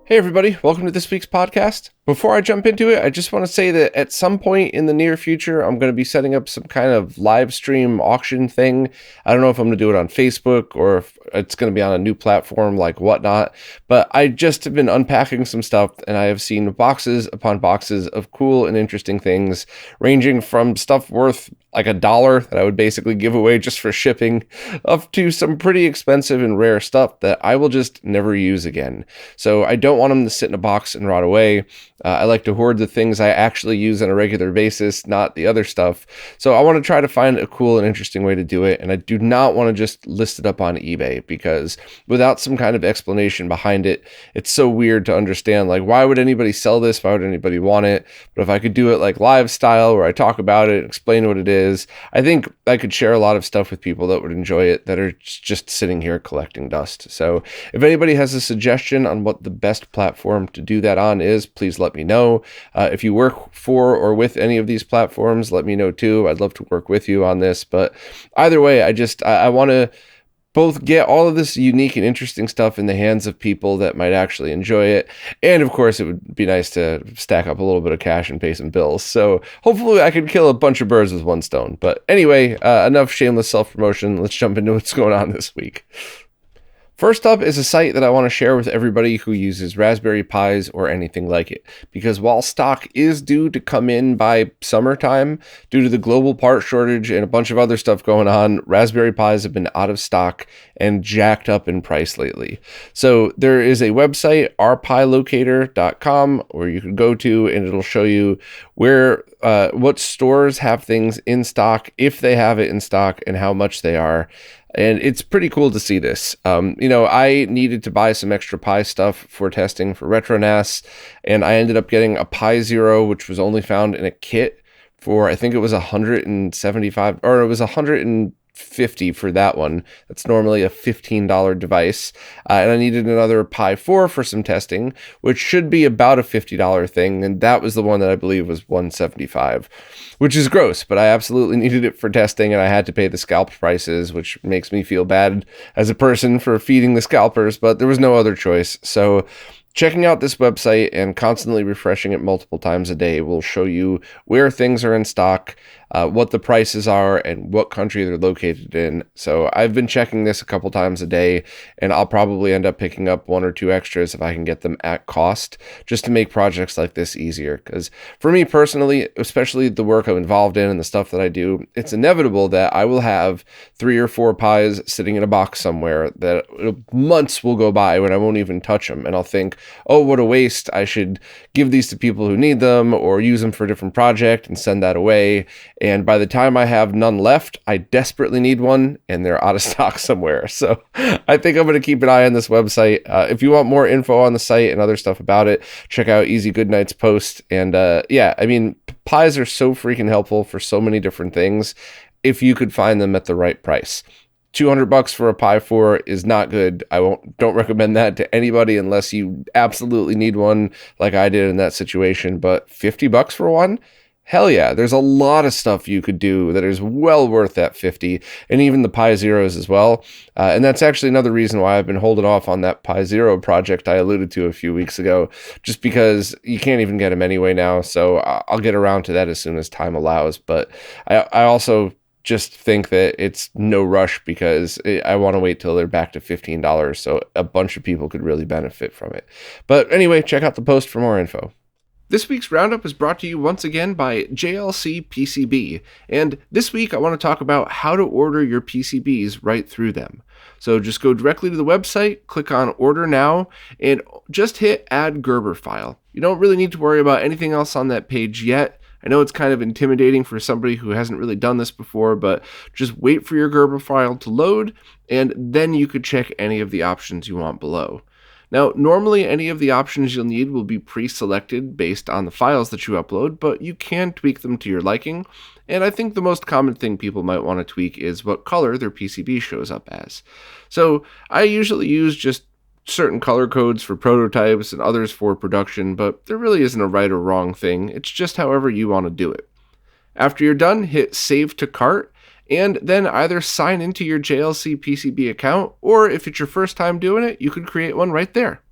Hey everybody, welcome to this week's podcast. Before I jump into it, I just want to say that at some point in the near future, I'm going to be setting up some kind of live stream auction thing. I don't know if I'm going to do it on Facebook or if it's going to be on a new platform like Whatnot, but I just have been unpacking some stuff and I have seen boxes upon boxes of cool and interesting things, ranging from stuff worth like $1 that I would basically give away just for shipping, up to some pretty expensive and rare stuff that I will just never use again. So I don't want them to sit in a box and rot away. I like to hoard the things I actually use on a regular basis, not the other stuff. So I want to try to find a cool and interesting way to do it. And I do not want to just list it up on eBay, because without some kind of explanation behind it, it's so weird to understand, like, why would anybody sell this? Why would anybody want it? But if I could do it like live style, where I talk about it, explain what it is, I think I could share a lot of stuff with people that would enjoy it, that are just sitting here collecting dust. So if anybody has a suggestion on what the best platform to do that on is, please let me know. If you work for or with any of these platforms, let me know too. I'd love to work with you on this. But either way, I want to both get all of this unique and interesting stuff in the hands of people that might actually enjoy it. And of course, it would be nice to stack up a little bit of cash and pay some bills. So hopefully I could kill a bunch of birds with one stone. But anyway, enough shameless self-promotion. Let's jump into what's going on this week. First up is a site that I want to share with everybody who uses Raspberry Pis or anything like it, because while stock is due to come in by summertime, due to the global part shortage and a bunch of other stuff going on, Raspberry Pis have been out of stock and jacked up in price lately. So there is a website, RPiLocator.com, where you can go to and it'll show you where what stores have things in stock, if they have it in stock, and how much they are. And it's pretty cool to see this. I needed to buy some extra Pi stuff for testing for RetroNAS, and I ended up getting a Pi Zero, which was only found in a kit for, I think it was 175, or it was 150 for that one. That's normally a $15 device. And I needed another Pi 4 for some testing, which should be about a $50 thing. And that was the one that I believe was 175, which is gross, but I absolutely needed it for testing, and I had to pay the scalp prices, which makes me feel bad as a person for feeding the scalpers, but there was no other choice. So checking out this website and constantly refreshing it multiple times a day will show you where things are in stock, what the prices are, and what country they're located in. So I've been checking this a couple times a day, and I'll probably end up picking up one or two extras if I can get them at cost, just to make projects like this easier. Because for me personally, especially the work I'm involved in and the stuff that I do, it's inevitable that I will have 3 or 4 Pis sitting in a box somewhere that months will go by when I won't even touch them, and I'll think, oh, what a waste. I should give these to people who need them, or use them for a different project and send that away. And by the time I have none left, I desperately need one, and they're out of stock somewhere. So I think I'm going to keep an eye on this website. If you want more info on the site and other stuff about it, check out Easy Goodnight's post. And Pis are so freaking helpful for so many different things if you could find them at the right price. $200 for a Pi 4 is not good. Don't recommend that to anybody unless you absolutely need one, like I did in that situation. But $50 for one? Hell yeah, there's a lot of stuff you could do that is well worth that 50, and even the Pi Zeros as well. And that's actually another reason why I've been holding off on that Pi Zero project I alluded to a few weeks ago, just because you can't even get them anyway now. So I'll get around to that as soon as time allows. But I also just think that it's no rush, because I want to wait till they're back to $15, so a bunch of people could really benefit from it. But anyway, check out the post for more info. This week's Roundup is brought to you once again by JLCPCB, and this week I want to talk about how to order your PCBs right through them. So just go directly to the website, click on Order Now, and just hit Add Gerber File. You don't really need to worry about anything else on that page yet. I know it's kind of intimidating for somebody who hasn't really done this before, but just wait for your Gerber file to load, and then you could check any of the options you want below. Now, normally any of the options you'll need will be pre-selected based on the files that you upload, but you can tweak them to your liking. And I think the most common thing people might want to tweak is what color their PCB shows up as. So I usually use just certain color codes for prototypes and others for production, but there really isn't a right or wrong thing. It's just however you want to do it. After you're done, hit Save to Cart, and then either sign into your JLC PCB account, or if it's your first time doing it, you can create one right there.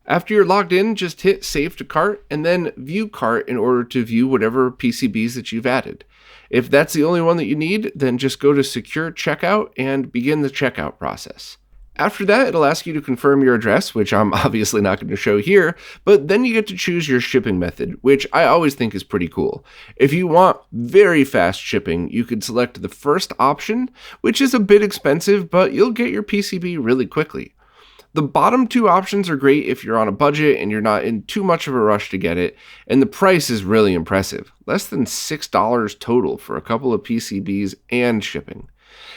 After you're logged in, just hit Save to Cart and then View Cart in order to view whatever PCBs that you've added. If that's the only one that you need, then just go to Secure Checkout and begin the checkout process. After that, it'll ask you to confirm your address, which I'm obviously not going to show here, but then you get to choose your shipping method, which I always think is pretty cool. If you want very fast shipping, you could select the first option, which is a bit expensive, but you'll get your PCB really quickly. The bottom two options are great if you're on a budget and you're not in too much of a rush to get it, and the price is really impressive. Less than $6 total for a couple of PCBs and shipping.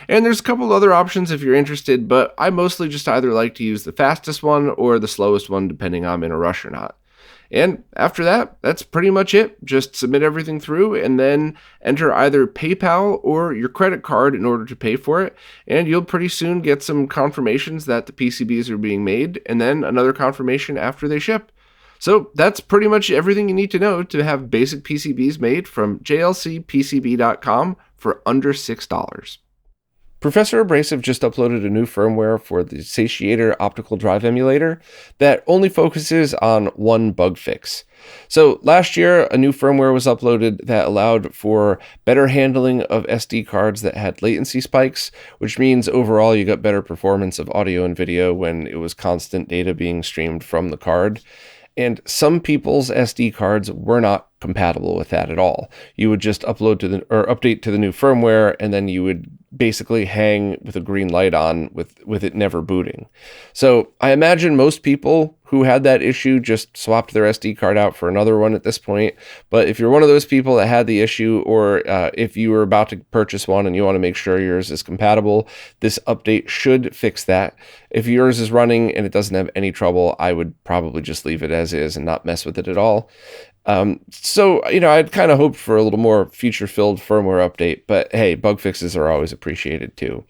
And there's a couple other options if you're interested, but I mostly just either like to use the fastest one or the slowest one depending on I'm in a rush or not. And after that, that's pretty much it. Just submit everything through and then enter either PayPal or your credit card in order to pay for it. And you'll pretty soon get some confirmations that the PCBs are being made and then another confirmation after they ship. So that's pretty much everything you need to know to have basic PCBs made from JLCPCB.com for under $6. Professor Abrasive just uploaded a new firmware for the Satiator optical drive emulator that only focuses on one bug fix. So last year, a new firmware was uploaded that allowed for better handling of SD cards that had latency spikes, which means overall you got better performance of audio and video when it was constant data being streamed from the card. And some people's SD cards were not compatible with that at all. You would just update to the new firmware, and then you would basically hang with a green light on with it never booting. So I imagine most people who had that issue just swapped their SD card out for another one at this point. But if you're one of those people that had the issue, or if you were about to purchase one and you want to make sure yours is compatible, this update should fix that. If yours is running and it doesn't have any trouble, I would probably just leave it as is and not mess with it at all. So, I'd kind of hoped for a little more feature-filled firmware update, but hey, bug fixes are always appreciated too.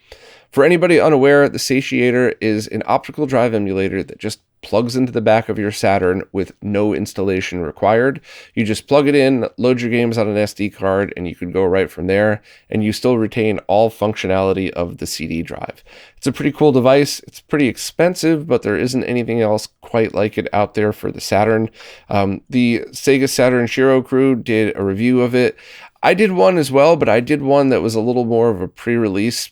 For anybody unaware, the Satiator is an optical drive emulator that just plugs into the back of your Saturn with no installation required. You just plug it in, load your games on an SD card, and you can go right from there, and you still retain all functionality of the CD drive. It's a pretty cool device. It's pretty expensive, but there isn't anything else quite like it out there for the Saturn. The Sega Saturn Shiro crew did a review of it. I did one as well, but I did one that was a little more of a pre-release,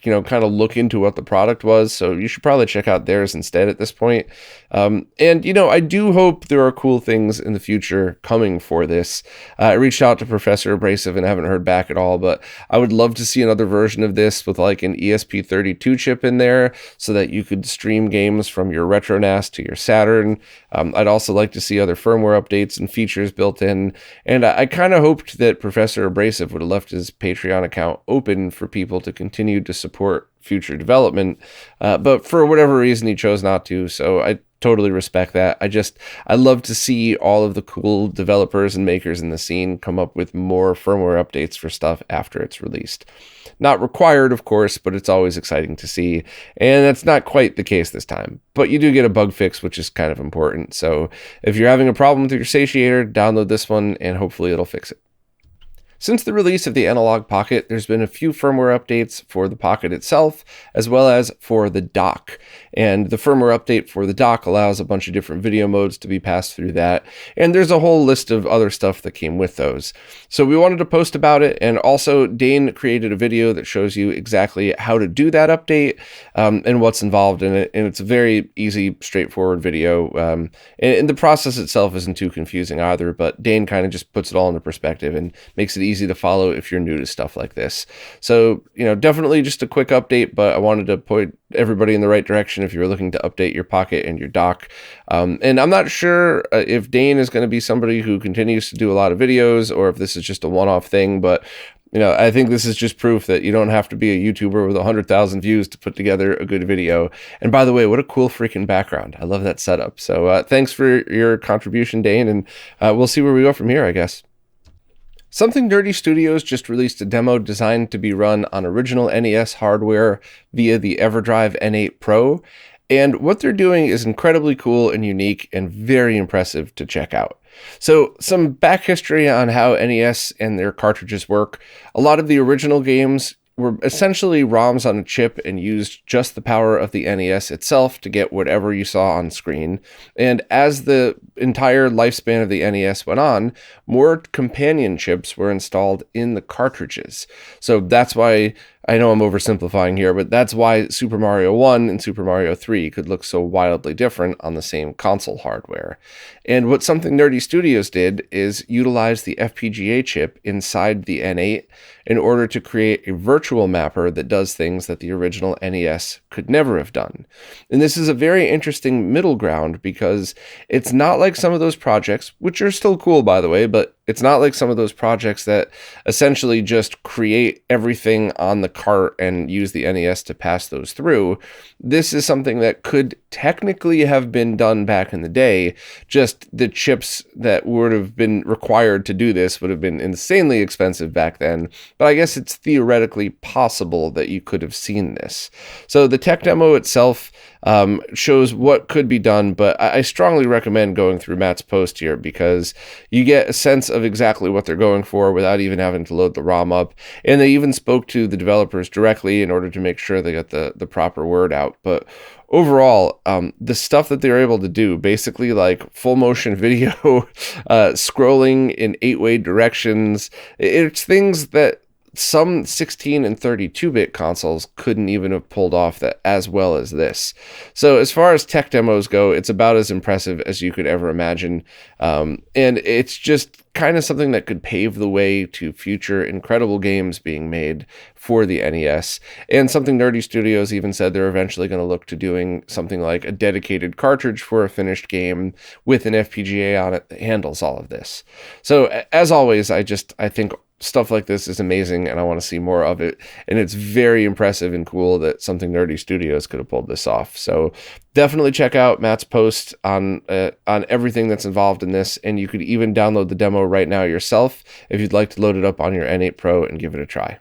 kind of look into what the product was. So you should probably check out theirs instead at this point. And I do hope there are cool things in the future coming for this. I reached out to Professor Abrasive and haven't heard back at all, but I would love to see another version of this with like an ESP32 chip in there so that you could stream games from your Retro NAS to your Saturn. I'd also like to see other firmware updates and features built in. And I kind of hoped that Professor Abrasive would have left his Patreon account open for people to continue to support future development, but for whatever reason he chose not to, so I totally respect that. I love to see all of the cool developers and makers in the scene come up with more firmware updates for stuff after it's released. Not required, of course, but it's always exciting to see, and that's not quite the case this time. But you do get a bug fix, which is kind of important, so if you're having a problem with your Satiator, download this one, and hopefully it'll fix it. Since the release of the Analogue Pocket, there's been a few firmware updates for the Pocket itself, as well as for the dock. And the firmware update for the dock allows a bunch of different video modes to be passed through that. And there's a whole list of other stuff that came with those. So we wanted to post about it. And also Dane created a video that shows you exactly how to do that update and what's involved in it. And it's a very easy, straightforward video. And the process itself isn't too confusing either, but Dane kind of just puts it all into perspective and makes it easy to follow if you're new to stuff like this. So, definitely just a quick update, but I wanted to point everybody in the right direction if you're looking to update your Pocket and your dock. And I'm not sure if Dane is going to be somebody who continues to do a lot of videos or if this is just a one-off thing, but I think this is just proof that you don't have to be a YouTuber with 100,000 views to put together a good video. And by the way, what a cool freaking background. I love that setup. So thanks for your contribution, Dane, and we'll see where we go from here, I guess. Something Nerdy Studios just released a demo designed to be run on original NES hardware via the EverDrive N8 Pro, and what they're doing is incredibly cool and unique and very impressive to check out. So some back history on how NES and their cartridges work. A lot of the original games were essentially ROMs on a chip and used just the power of the NES itself to get whatever you saw on screen. And as the entire lifespan of the NES went on, more companion chips were installed in the cartridges. So that's why, I know I'm oversimplifying here, but that's why Super Mario 1 and Super Mario 3 could look so wildly different on the same console hardware. And what Something Nerdy Studios did is utilize the FPGA chip inside the N8 in order to create a virtual mapper that does things that the original NES could never have done. And this is a very interesting middle ground because it's not like some of those projects, which are still cool, by the way, but it's not like some of those projects that essentially just create everything on the cart and use the NES to pass those through. This is something that could technically have been done back in the day, just the chips that would have been required to do this would have been insanely expensive back then, but I guess it's theoretically possible that you could have seen this. So the tech demo itself shows what could be done, but I strongly recommend going through Matt's post here because you get a sense of exactly what they're going for without even having to load the ROM up. And they even spoke to the developers directly in order to make sure they got the proper word out. But overall, the stuff that they're able to do, basically like full motion video, scrolling in 8-way directions, it's things that some 16 and 32-bit consoles couldn't even have pulled off that as well as this. So as far as tech demos go, it's about as impressive as you could ever imagine. And it's just kind of something that could pave the way to future incredible games being made for the NES. And Something Nerdy Studios even said they're eventually going to look to doing something like a dedicated cartridge for a finished game with an FPGA on it that handles all of this. So as always, I think stuff like this is amazing and I want to see more of it. And it's very impressive and cool that Something Nerdy Studios could have pulled this off. So definitely check out Matt's post on everything that's involved in this. And you could even download the demo right now yourself if you'd like to load it up on your N8 Pro and give it a try.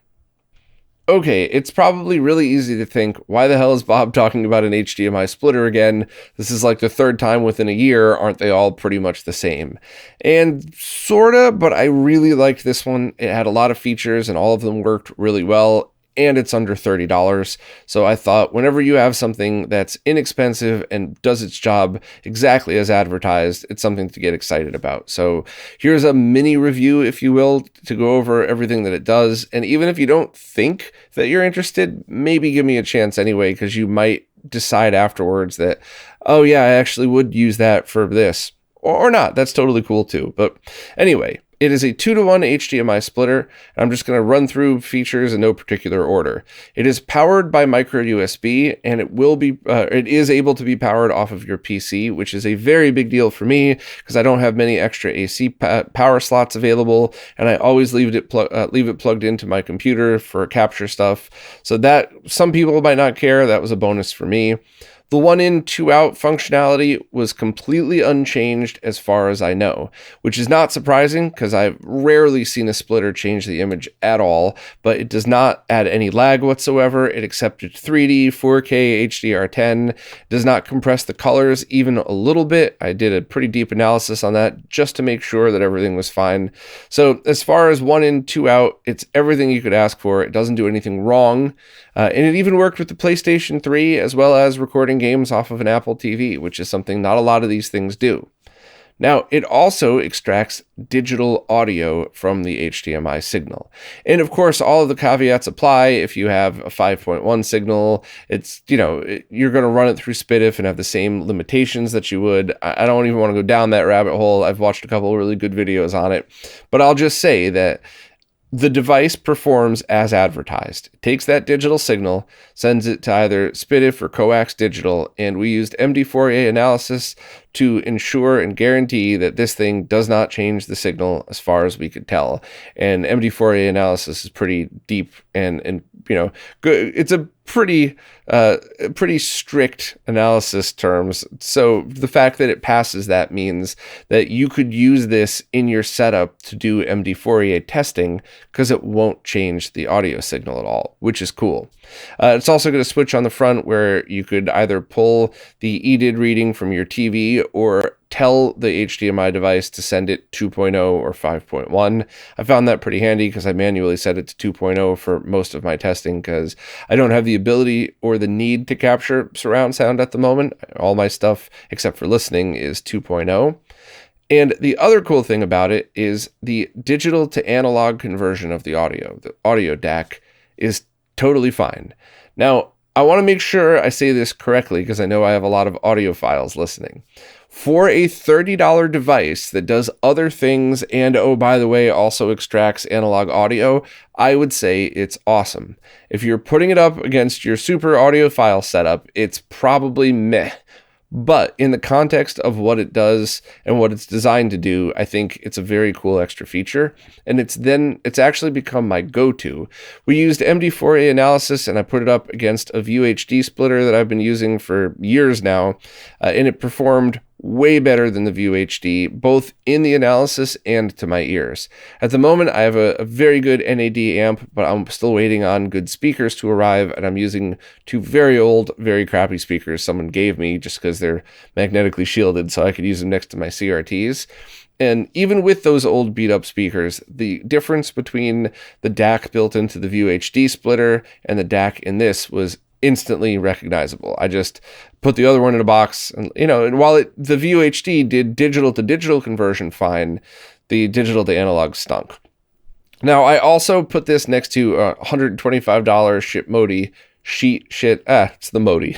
Okay, it's probably really easy to think, why the hell is Bob talking about an HDMI splitter again? This is like the third time within a year. Aren't they all pretty much the same? And sorta, but I really liked this one. It had a lot of features and all of them worked really well. And it's under $30. So I thought whenever you have something that's inexpensive and does its job exactly as advertised, it's something to get excited about. So here's a mini review, if you will, to go over everything that it does. And even if you don't think that you're interested, maybe give me a chance anyway, because you might decide afterwards that, oh yeah, I actually would use that for this. Or not. That's totally cool too. But anyway, it is a 2-to-1 HDMI splitter, and I'm just going to run through features in no particular order. It is powered by micro USB, and it is able to be powered off of your PC, which is a very big deal for me because I don't have many extra AC power slots available, and I always leave it plugged into my computer for capture stuff. So that some people might not care. That was a bonus for me. The 1-in, 2-out functionality was completely unchanged as far as I know, which is not surprising because I've rarely seen a splitter change the image at all, but it does not add any lag whatsoever. It accepted 3D, 4K, HDR10, does not compress the colors even a little bit. I did a pretty deep analysis on that just to make sure that everything was fine. So as far as 1-in, 2-out, it's everything you could ask for. It doesn't do anything wrong. And it even worked with the PlayStation 3 as well as recording games off of an Apple TV, which is something not a lot of these things do. Now, it also extracts digital audio from the HDMI signal. And of course, all of the caveats apply. If you have a 5.1 signal, you're going to run it through SPDIF and have the same limitations that you would. I don't even want to go down that rabbit hole. I've watched a couple of really good videos on it, but I'll just say that the device performs as advertised. It takes that digital signal, sends it to either SPDIF or coax digital, and we used MD4A analysis to ensure and guarantee that this thing does not change the signal as far as we could tell. And MD4A analysis is pretty deep and good. It's a pretty pretty strict analysis terms. So the fact that it passes that means that you could use this in your setup to do MD Fourier testing because it won't change the audio signal at all, which is cool. It's also going to switch on the front where you could either pull the EDID reading from your TV or tell the HDMI device to send it 2.0 or 5.1. I found that pretty handy because I manually set it to 2.0 for most of my testing because I don't have the ability or the need to capture surround sound at the moment. All my stuff, except for listening, is 2.0. And the other cool thing about it is the digital to analog conversion of the audio. The audio DAC is totally fine. Now, I want to make sure I say this correctly because I know I have a lot of audiophiles listening. For a $30 device that does other things and, oh, by the way, also extracts analog audio, I would say it's awesome. If you're putting it up against your super audiophile setup, it's probably meh. But in the context of what it does and what it's designed to do, I think it's a very cool extra feature. And it's actually become my go-to. We used MD Fourier analysis and I put it up against a View HD splitter that I've been using for years now. And it performed way better than the View HD, both in the analysis and to my ears. At the moment, I have a very good NAD amp, but I'm still waiting on good speakers to arrive, and I'm using two very old, very crappy speakers someone gave me just because they're magnetically shielded so I could use them next to my CRTs. And even with those old beat up speakers, the difference between the DAC built into the View HD splitter and the DAC in this was instantly recognizable. I just put the other one in a box, and and while the View HD did digital to digital conversion fine, the digital to analog stunk. Now I also put this next to a $125 it's the Modi,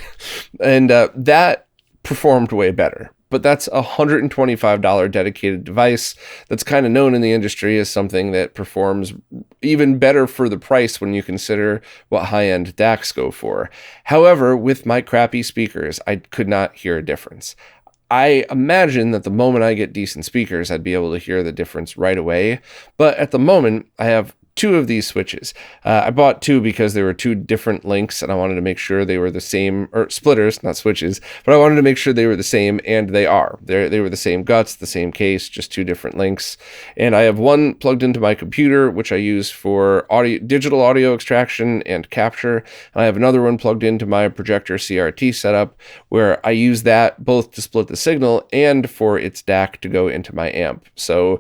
and that performed way better. But that's a $125 dedicated device that's kind of known in the industry as something that performs even better for the price when you consider what high-end DACs go for. However, with my crappy speakers, I could not hear a difference. I imagine that the moment I get decent speakers, I'd be able to hear the difference right away. But at the moment, I have two of these switches. I bought two because there were two different links and I wanted to make sure they were the same, or splitters, not switches, but I wanted to make sure they were the same, and they are. They were the same guts, the same case, just two different links. And I have one plugged into my computer, which I use for digital audio extraction and capture. And I have another one plugged into my projector CRT setup where I use that both to split the signal and for its DAC to go into my amp. So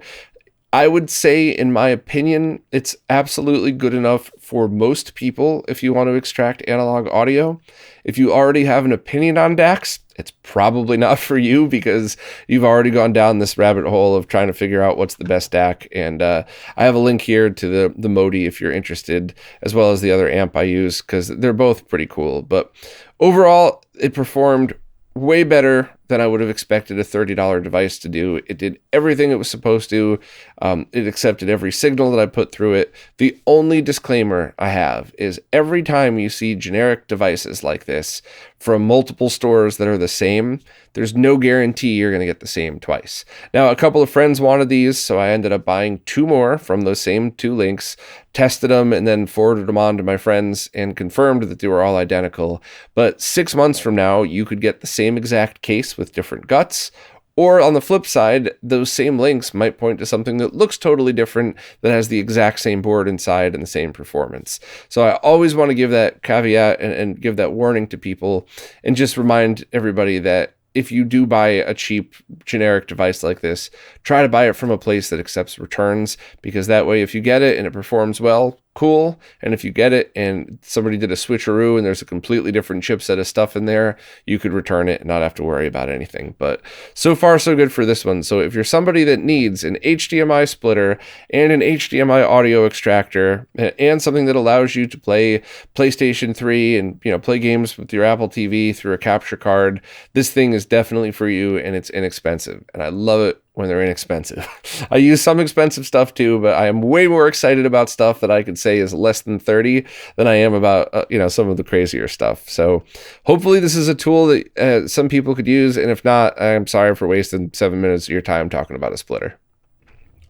I would say, in my opinion, it's absolutely good enough for most people if you want to extract analog audio. If you already have an opinion on DACs, it's probably not for you because you've already gone down this rabbit hole of trying to figure out what's the best DAC. And I have a link here to the Modi if you're interested, as well as the other amp I use, because they're both pretty cool. But overall, it performed way better than I would have expected a $30 device to do. It did everything it was supposed to. It accepted every signal that I put through it. The only disclaimer I have is every time you see generic devices like this from multiple stores that are the same, there's no guarantee you're going to get the same twice. Now, a couple of friends wanted these, so I ended up buying two more from those same two links, tested them, and then forwarded them on to my friends and confirmed that they were all identical. But 6 months from now, you could get the same exact case with different guts. Or on the flip side, those same links might point to something that looks totally different that has the exact same board inside and the same performance. So I always want to give that caveat and give that warning to people and just remind everybody that if you do buy a cheap generic device like this, try to buy it from a place that accepts returns, because that way if you get it and it performs well, cool. And if you get it and somebody did a switcheroo and there's a completely different chipset of stuff in there, you could return it and not have to worry about anything. But so far, so good for this one. So if you're somebody that needs an HDMI splitter and an HDMI audio extractor and something that allows you to play PlayStation 3 and play games with your Apple TV through a capture card, this thing is definitely for you, and it's inexpensive. And I love it when they're inexpensive. I use some expensive stuff too, but I am way more excited about stuff that I could say is less than 30 than I am about, some of the crazier stuff. So hopefully this is a tool that some people could use. And if not, I'm sorry for wasting 7 minutes of your time talking about a splitter.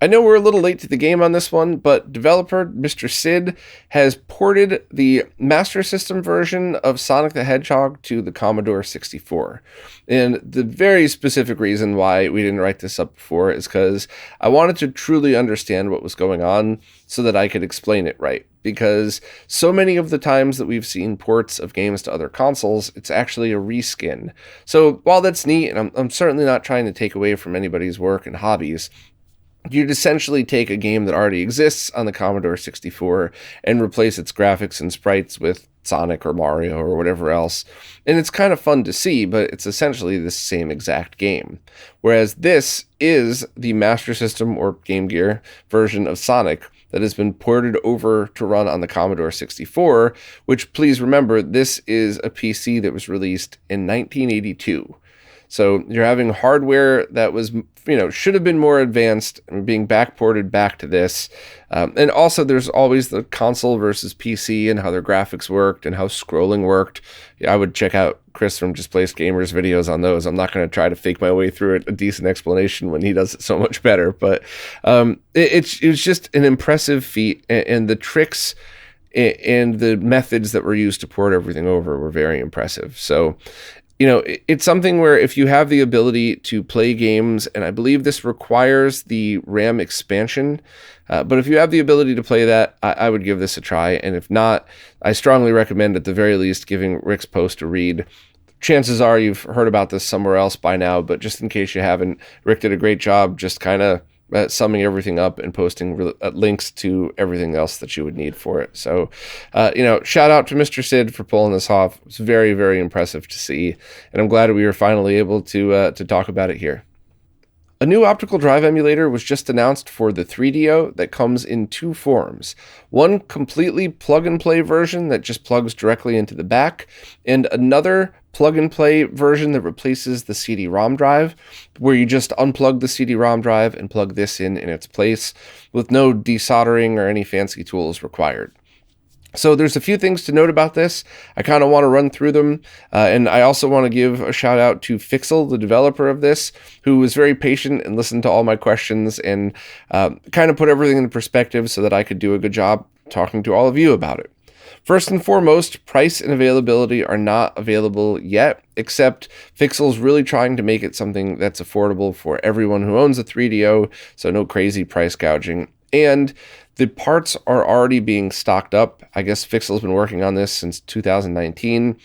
I know we're a little late to the game on this one, but developer Mr. Sid has ported the Master System version of Sonic the Hedgehog to the Commodore 64. And the very specific reason why we didn't write this up before is because I wanted to truly understand what was going on so that I could explain it right. Because so many of the times that we've seen ports of games to other consoles, it's actually a reskin. So while that's neat, and I'm certainly not trying to take away from anybody's work and hobbies, you'd essentially take a game that already exists on the Commodore 64 and replace its graphics and sprites with Sonic or Mario or whatever else. And it's kind of fun to see, but it's essentially the same exact game. Whereas this is the Master System or Game Gear version of Sonic that has been ported over to run on the Commodore 64, which, please remember, this is a PC that was released in 1982. So you're having hardware that was, should have been more advanced and being backported back to this. And also there's always the console versus PC and how their graphics worked and how scrolling worked. I would check out Chris from Just Placed Gamers videos on those. I'm not going to try to fake my way through it, a decent explanation when he does it so much better. But it was just an impressive feat, and the tricks and the methods that were used to port everything over were very impressive. So it's something where if you have the ability to play games, and I believe this requires the RAM expansion, but if you have the ability to play that, I would give this a try. And if not, I strongly recommend at the very least giving Rick's post a read. Chances are you've heard about this somewhere else by now, but just in case you haven't, Rick did a great job just kind of summing everything up and posting links to everything else that you would need for it. So, shout out to Mr. Sid for pulling this off. It's very, very impressive to see, and I'm glad we were finally able to talk about it here. A new optical drive emulator was just announced for the 3DO that comes in two forms. One completely plug-and-play version that just plugs directly into the back, and another plug-and-play version that replaces the CD-ROM drive, where you just unplug the CD-ROM drive and plug this in its place, with no desoldering or any fancy tools required. So there's a few things to note about this. I kind of want to run through them. And I also want to give a shout out to Fixel, the developer of this, who was very patient and listened to all my questions and kind of put everything in perspective so that I could do a good job talking to all of you about it. First and foremost, price and availability are not available yet, except Fixel's really trying to make it something that's affordable for everyone who owns a 3DO, so no crazy price gouging. And the parts are already being stocked up. I guess Fixel's been working on this since 2019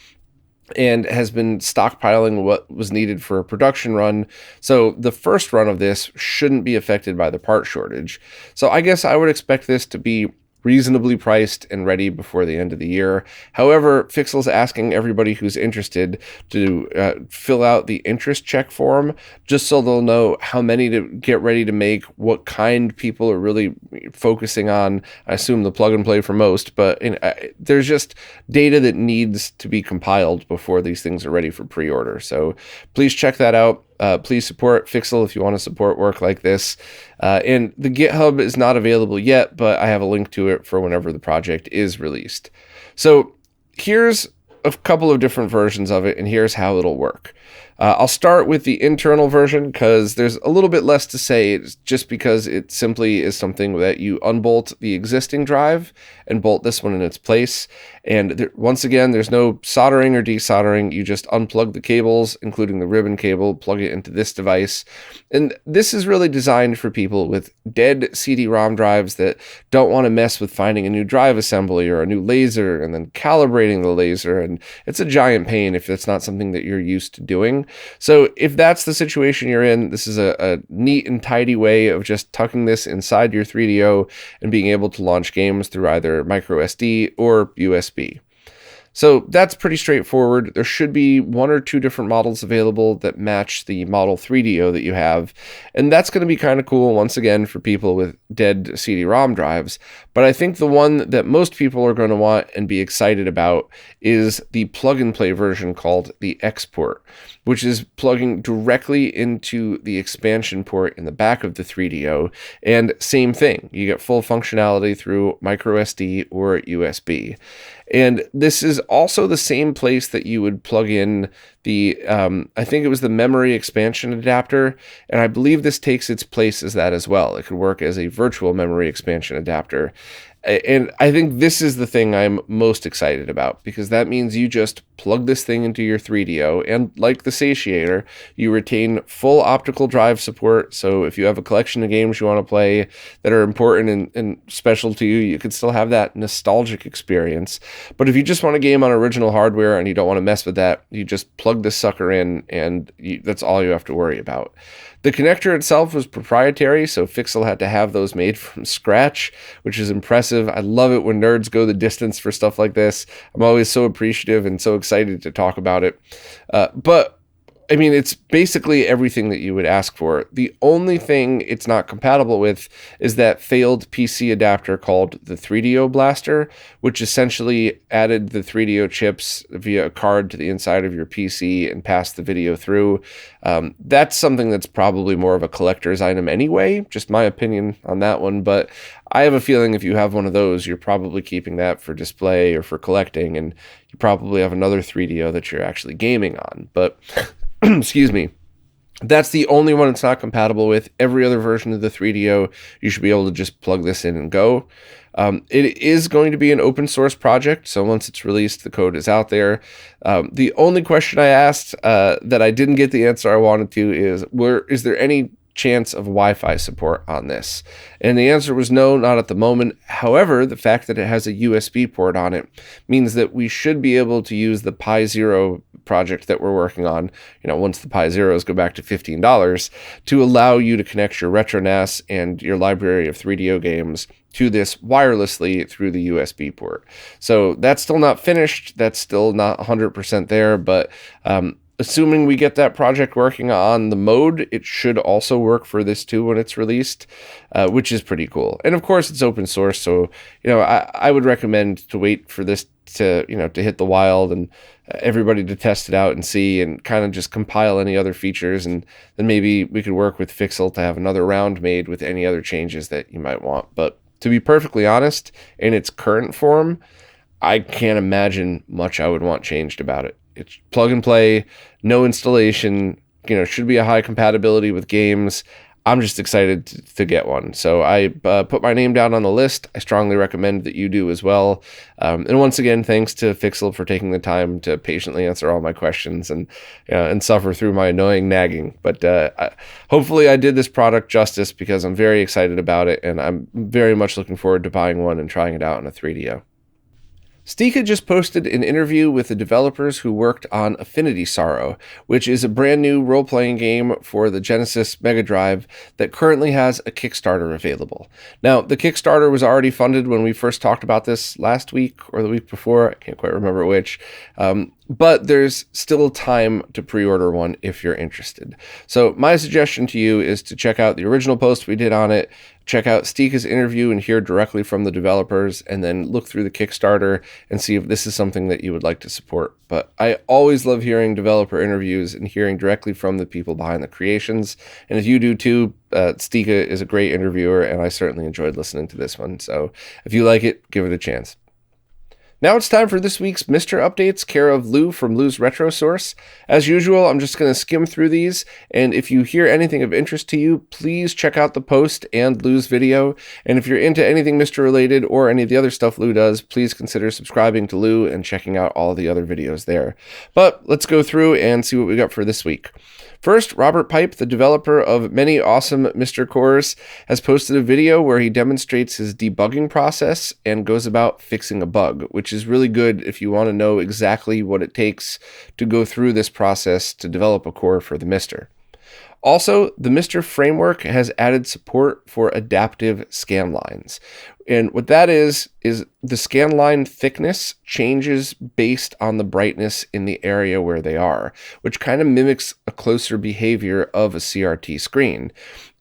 and has been stockpiling what was needed for a production run. So the first run of this shouldn't be affected by the part shortage. So I guess I would expect this to be reasonably priced and ready before the end of the year. However, Fixel's asking everybody who's interested to fill out the interest check form, just so they'll know how many to get ready to make, what kind people are really focusing on. I assume the plug and play for most, but there's just data that needs to be compiled before these things are ready for pre-order. So please check that out. Please support Fixel if you want to support work like this. And the GitHub is not available yet, but I have a link to it for whenever the project is released. So here's a couple of different versions of it, and here's how it'll work. I'll start with the internal version because there's a little bit less to say, just because it simply is something that you unbolt the existing drive and bolt this one in its place. And once again, there's no soldering or desoldering. You just unplug the cables, including the ribbon cable, plug it into this device. And this is really designed for people with dead CD-ROM drives that don't want to mess with finding a new drive assembly or a new laser and then calibrating the laser. And it's a giant pain if that's not something that you're used to doing. So if that's the situation you're in, this is a neat and tidy way of just tucking this inside your 3DO and being able to launch games through either micro SD or USB. So that's pretty straightforward. There should be one or two different models available that match the Model 3DO that you have. And that's going to be kind of cool, once again, for people with dead CD-ROM drives. But I think the one that most people are going to want and be excited about is the plug-and-play version called the Export, which is plugging directly into the expansion port in the back of the 3DO. And same thing, you get full functionality through micro SD or USB. And this is also the same place that you would plug in I think it was the memory expansion adapter, and I believe this takes its place as that as well. It could work as a virtual memory expansion adapter. And I think this is the thing I'm most excited about, because that means you just plug this thing into your 3DO, and like the Satiator, you retain full optical drive support. So if you have a collection of games you want to play that are important and special to you, you can still have that nostalgic experience. But if you just want to game on original hardware and you don't want to mess with that, you just plug this sucker in, and that's all you have to worry about. The connector itself was proprietary, so Fixel had to have those made from scratch, which is impressive. I love it when nerds go the distance for stuff like this. I'm always so appreciative and so excited to talk about it. But I mean, it's basically everything that you would ask for. The only thing it's not compatible with is that failed PC adapter called the 3DO Blaster, which essentially added the 3DO chips via a card to the inside of your PC and passed the video through. That's something that's probably more of a collector's item anyway, just my opinion on that one. But I have a feeling if you have one of those, you're probably keeping that for display or for collecting, and you probably have another 3DO that you're actually gaming on. But excuse me. That's the only one it's not compatible with. Every other version of the 3DO, you should be able to just plug this in and go. It is going to be an open source project, so once it's released, the code is out there. The only question I asked that I didn't get the answer I wanted to is there any chance of Wi-Fi support on this? And the answer was no, not at the moment. However, the fact that it has a USB port on it means that we should be able to use the Pi Zero project that we're working on, once the Pi Zeros go back to $15, to allow you to connect your RetroNAS and your library of 3DO games to this wirelessly through the USB port. So that's still not finished. That's still not 100% there, but assuming we get that project working on the mode, it should also work for this too when it's released, which is pretty cool. And of course, it's open source, so I would recommend to wait for this to hit the wild and everybody to test it out and see, and kind of just compile any other features, and then maybe we could work with Fixel to have another round made with any other changes that you might want. But to be perfectly honest, in its current form, I can't imagine much I would want changed about it. It's plug and play, no installation, should be a high compatibility with games. I'm just excited to get one. So I put my name down on the list. I strongly recommend that you do as well. And once again, thanks to Fixel for taking the time to patiently answer all my questions and suffer through my annoying nagging. But hopefully I did this product justice, because I'm very excited about it, and I'm very much looking forward to buying one and trying it out on a 3DO. Stika just posted an interview with the developers who worked on Affinity Sorrow, which is a brand new role-playing game for the Genesis Mega Drive that currently has a Kickstarter available. Now, the Kickstarter was already funded when we first talked about this last week or the week before. I can't quite remember which. But there's still time to pre-order one if you're interested. So my suggestion to you is to check out the original post we did on it, check out Stika's interview and hear directly from the developers, and then look through the Kickstarter and see if this is something that you would like to support. But I always love hearing developer interviews and hearing directly from the people behind the creations. And if you do too, Stika is a great interviewer, and I certainly enjoyed listening to this one. So if you like it, give it a chance. Now it's time for this week's Mr. Updates, care of Lou from Lou's Retro Source. As usual, I'm just going to skim through these, and if you hear anything of interest to you, please check out the post and Lou's video. And if you're into anything Mr. related or any of the other stuff Lou does, please consider subscribing to Lou and checking out all the other videos there. But let's go through and see what we got for this week. First, Robert Pipe, the developer of many awesome Mr. cores, has posted a video where he demonstrates his debugging process and goes about fixing a bug, which is really good if you want to know exactly what it takes to go through this process to develop a core for the Mr. Also, the Mr. framework has added support for adaptive scanlines. And what that is the scanline thickness changes based on the brightness in the area where they are, which kind of mimics a closer behavior of a CRT screen.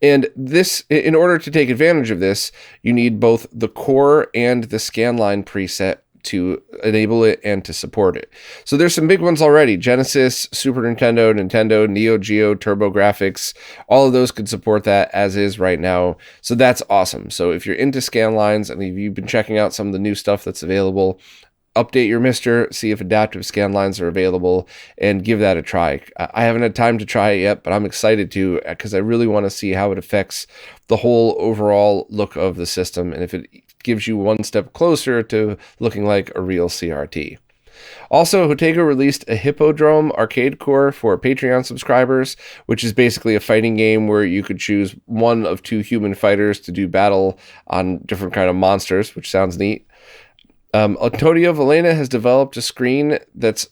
And this, in order to take advantage of this, you need both the core and the scanline preset to enable it and to support it. So there's some big ones already. Genesis, Super Nintendo, Nintendo, Neo Geo, TurboGrafx, all of those could support that as is right now. So that's awesome. So if you're into scanlines and if you've been checking out some of the new stuff that's available, update your Mister, see if adaptive scan lines are available, and give that a try. I haven't had time to try it yet, but I'm excited to, because I really want to see how it affects the whole overall look of the system, and if it gives you one step closer to looking like a real CRT. Also, Hotego released a Hippodrome arcade core for Patreon subscribers, which is basically a fighting game where you could choose one of 2 human fighters to do battle on different kind of monsters, which sounds neat. Antonio Valena has developed a screen that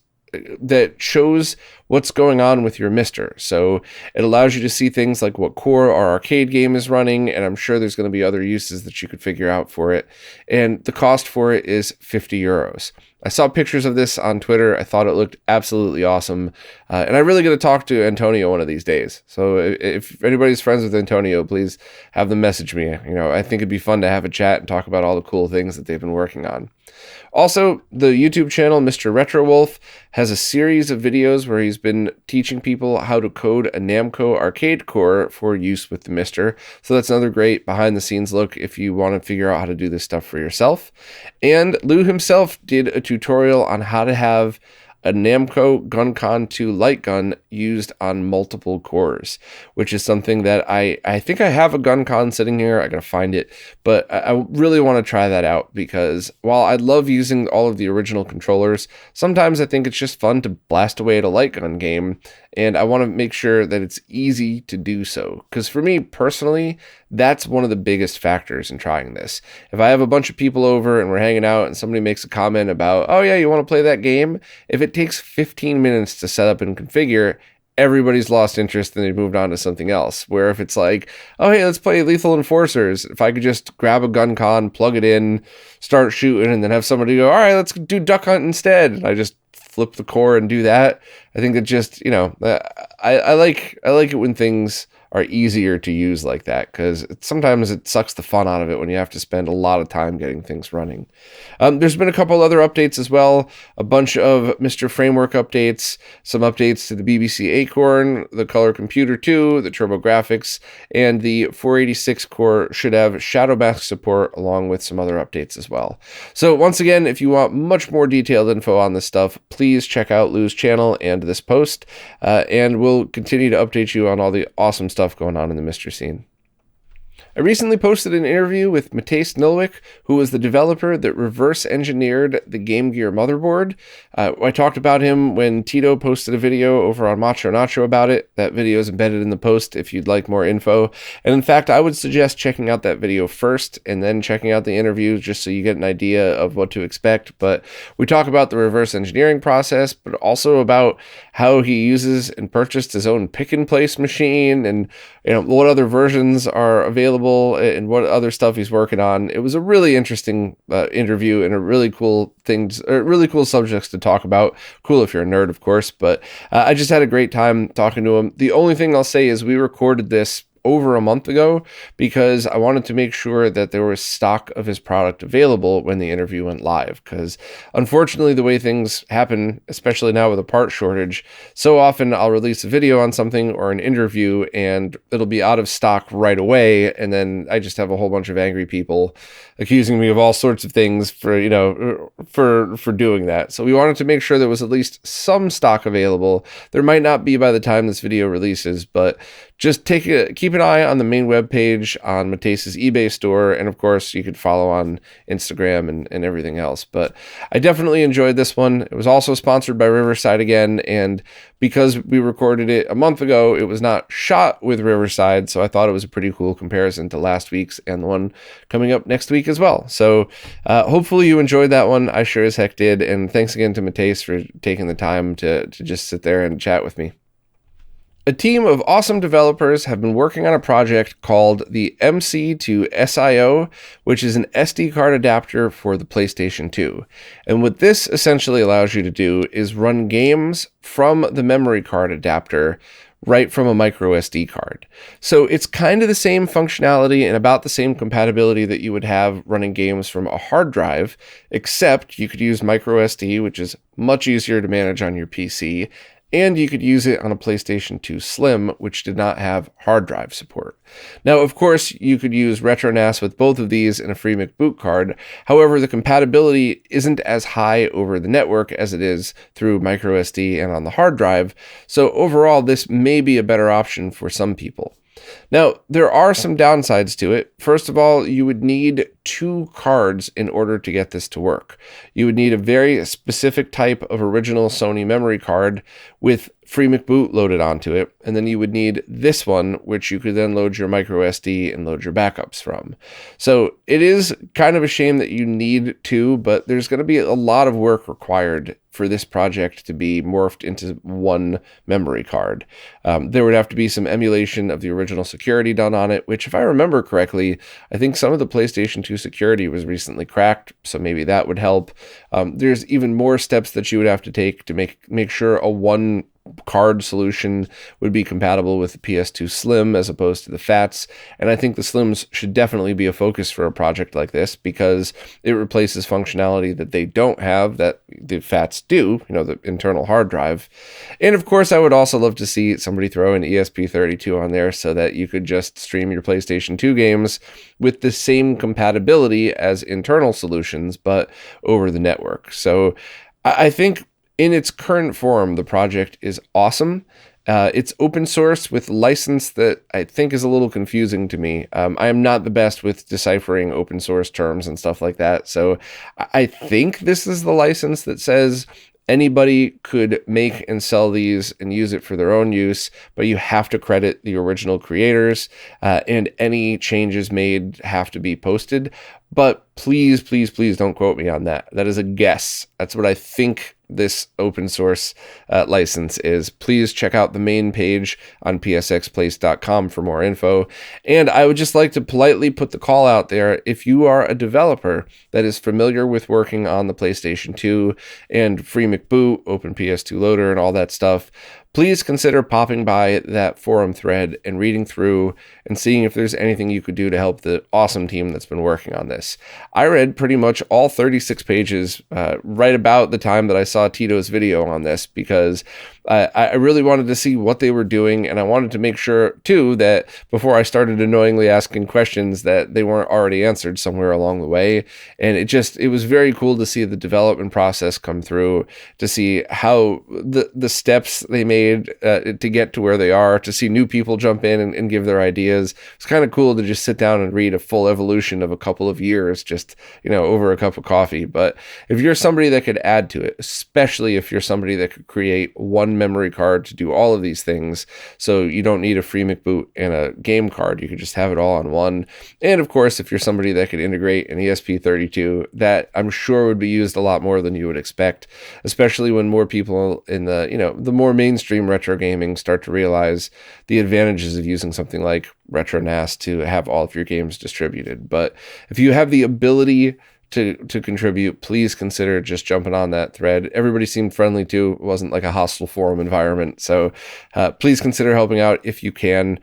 shows what's going on with your Mister. So it allows you to see things like what core our arcade game is running, and I'm sure there's going to be other uses that you could figure out for it. And the cost for it is 50 euros. I saw pictures of this on Twitter. I thought it looked absolutely awesome. And I really got to talk to Antonio one of these days. So if anybody's friends with Antonio, please have them message me. I think it'd be fun to have a chat and talk about all the cool things that they've been working on. Also, the YouTube channel Mr. RetroWolf has a series of videos where he's been teaching people how to code a Namco arcade core for use with the Mister. So that's another great behind-the-scenes look if you want to figure out how to do this stuff for yourself. And Lou himself did a tutorial on how to have a Namco GunCon 2 light gun used on multiple cores, which is something that I think I have a GunCon sitting here. I gotta find it, but I really want to try that out, because while I love using all of the original controllers, sometimes I think it's just fun to blast away at a light gun game, and I want to make sure that it's easy to do so, because for me personally, that's one of the biggest factors in trying this. If I have a bunch of people over and we're hanging out and somebody makes a comment about, oh yeah, you want to play that game? If it takes 15 minutes to set up and configure, everybody's lost interest and they've moved on to something else. Where if it's like, oh hey, let's play Lethal Enforcers, if I could just grab a GunCon, plug it in, start shooting, and then have somebody go, all right, let's do Duck Hunt instead, and I just flip the core and do that. I think that just, I like it when things are easier to use like that, because sometimes it sucks the fun out of it when you have to spend a lot of time getting things running. There's been a couple other updates as well, a bunch of Mr. Framework updates, some updates to the BBC Acorn, the Color Computer 2, the TurboGrafx, and the 486 core should have Shadow Mask support, along with some other updates as well. So once again, if you want much more detailed info on this stuff, please check out Lou's channel and this post, and we'll continue to update you on all the awesome stuff going on in the Mister scene. I recently posted an interview with Mathijs Nilwik, who was the developer that reverse engineered the Game Gear motherboard. I talked about him when Tito posted a video over on Macho Nacho about it. That video is embedded in the post if you'd like more info. And in fact, I would suggest checking out that video first and then checking out the interview, just so you get an idea of what to expect. But we talk about the reverse engineering process, but also about how he uses and purchased his own pick and place machine, and what other versions are available and what other stuff he's working on. It was a really interesting interview, and a really cool subjects to talk about. Cool if you're a nerd, of course, but I just had a great time talking to him. The only thing I'll say is we recorded this over a month ago because I wanted to make sure that there was stock of his product available when the interview went live, because unfortunately the way things happen, especially now with a part shortage, so often I'll release a video on something or an interview and it'll be out of stock right away, and then I just have a whole bunch of angry people accusing me of all sorts of things for doing that. So we wanted to make sure there was at least some stock available. There might not be by the time this video releases, but just keep an eye on the main webpage on Mathijs's eBay store, and of course you could follow on Instagram and everything else. But I definitely enjoyed this one. It was also sponsored by Riverside again, and because we recorded it a month ago, it was not shot with Riverside, so I thought it was a pretty cool comparison to last week's and the one coming up next week as well. So hopefully you enjoyed that one. I sure as heck did, and thanks again to Mathijs for taking the time to just sit there and chat with me. A team of awesome developers have been working on a project called the MC to SIO, which is an SD card adapter for the PlayStation 2. And what this essentially allows you to do is run games from the memory card adapter right from a micro SD card. So it's kind of the same functionality and about the same compatibility that you would have running games from a hard drive, except you could use micro SD, which is much easier to manage on your PC, and you could use it on a PlayStation 2 Slim, which did not have hard drive support. Now, of course, you could use RetroNAS with both of these in a FreeMIC boot card. However, the compatibility isn't as high over the network as it is through microSD and on the hard drive, so overall, this may be a better option for some people. Now, there are some downsides to it. First of all, you would need 2 cards in order to get this to work. You would need a very specific type of original Sony memory card with FreeMIC boot loaded onto it, and then you would need this one, which you could then load your microSD and load your backups from. So it is kind of a shame that you need 2, but there's going to be a lot of work required for this project to be morphed into one memory card. There would have to be some emulation of the original security done on it, which, if I remember correctly, I think some of the PlayStation 2 security was recently cracked, so maybe that would help. There's even more steps that you would have to take to make sure a one card solution would be compatible with the PS2 Slim as opposed to the FATs, and I think the Slims should definitely be a focus for a project like this because it replaces functionality that they don't have that the FATs do, the internal hard drive. And of course, I would also love to see somebody throw an ESP32 on there so that you could just stream your PlayStation 2 games with the same compatibility as internal solutions, but over the network. So I think in its current form, the project is awesome. It's open source with license that I think is a little confusing to me. I am not the best with deciphering open source terms and stuff like that. So I think this is the license that says anybody could make and sell these and use it for their own use, but you have to credit the original creators, and any changes made have to be posted. But please, please, please don't quote me on that. That is a guess. That's what I think this open source license is. Please check out the main page on psxplace.com for more info. And I would just like to politely put the call out there. If you are a developer that is familiar with working on the PlayStation 2 and FreeMIC boot, OpenPS2 loader, and all that stuff, please consider popping by that forum thread and reading through and seeing if there's anything you could do to help the awesome team that's been working on this. I read pretty much all 36 pages right about the time that I saw Tito's video on this because I really wanted to see what they were doing, and I wanted to make sure, too, that before I started annoyingly asking questions that they weren't already answered somewhere along the way. And it was very cool to see the development process come through, to see how the steps they made to get to where they are, to see new people jump in and give their ideas. It's kind of cool to just sit down and read a full evolution of a couple of years, just, over a cup of coffee. But if you're somebody that could add to it, especially if you're somebody that could create one memory card to do all of these things, so you don't need a FreeMIC boot and a game card, you could just have it all on one. And of course, if you're somebody that could integrate an ESP32, that I'm sure would be used a lot more than you would expect, especially when more people in the more mainstream retro gaming start to realize the advantages of using something like RetroNAS to have all of your games distributed. But if you have the ability to contribute, please consider just jumping on that thread. Everybody seemed friendly too. It wasn't like a hostile forum environment. So please consider helping out if you can.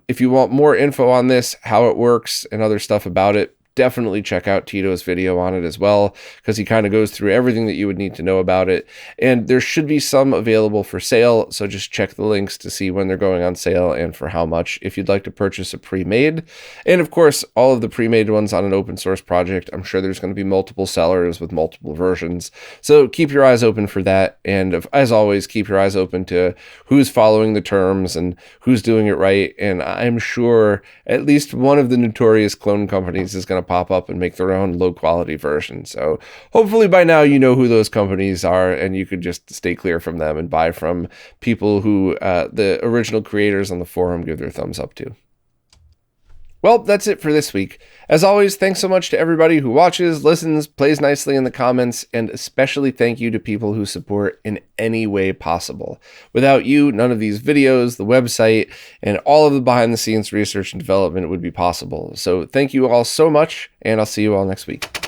If you want more info on this, how it works, and other stuff about it, definitely check out Tito's video on it as well, because he kind of goes through everything that you would need to know about it. And there should be some available for sale, so just check the links to see when they're going on sale and for how much if you'd like to purchase a pre-made. And of course, all of the pre-made ones on an open source project, I'm sure there's going to be multiple sellers with multiple versions. So keep your eyes open for that. And as always, keep your eyes open to who's following the terms and who's doing it right. And I'm sure at least one of the notorious clone companies is going to pop up and make their own low quality version. So hopefully by now you know who those companies are and you could just stay clear from them and buy from people who the original creators on the forum give their thumbs up to. Well, that's it for this week. As always, thanks so much to everybody who watches, listens, plays nicely in the comments, and especially thank you to people who support in any way possible. Without you, none of these videos, the website, and all of the behind-the-scenes research and development would be possible. So thank you all so much, and I'll see you all next week.